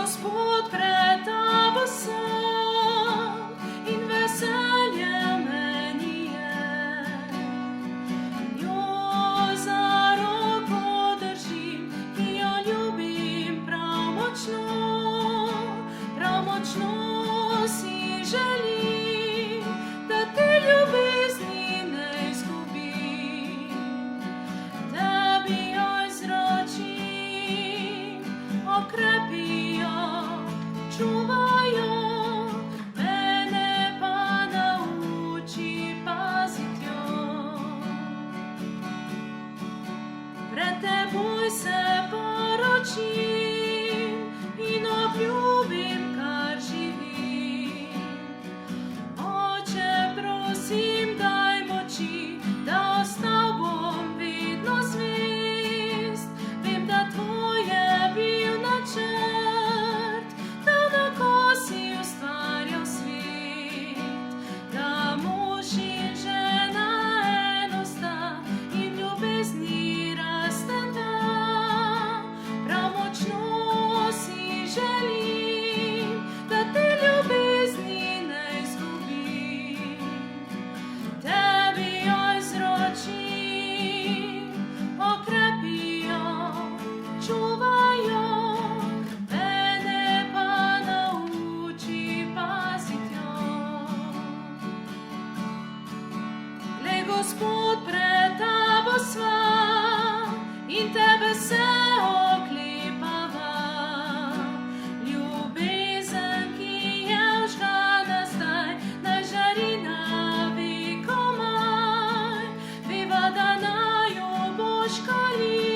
Gospod pred tabo sam in veselje meni je. Njo za roko držim, ki jo ljubim prav močno si želim, da te ljubezni ne izgubim. Tebi jo izročim, okrepi jo, čuvaj jo, mene pa nauči pazit jo. Pred teboj se poročim in obljubim, kar živim. Oče, prosim, daj moči, da ostal bom vedno zvest. Vem, da tvoj je bil načrt, ko si ustvarjal svet, da mož in žena eno sta in ljubezni rasteta. Prav močno si želim, da te ljubezni ne izgubim. Tebi jo izročim, okrepi jo, čuvaj jo, mene pa nauči pazit jo. Glej, Gospod, pred tabo sva in tebe se oklepava. Ljubezen, ki je vžgana zdaj, naj žari na vekomaj. Veva, da naju boš kalil.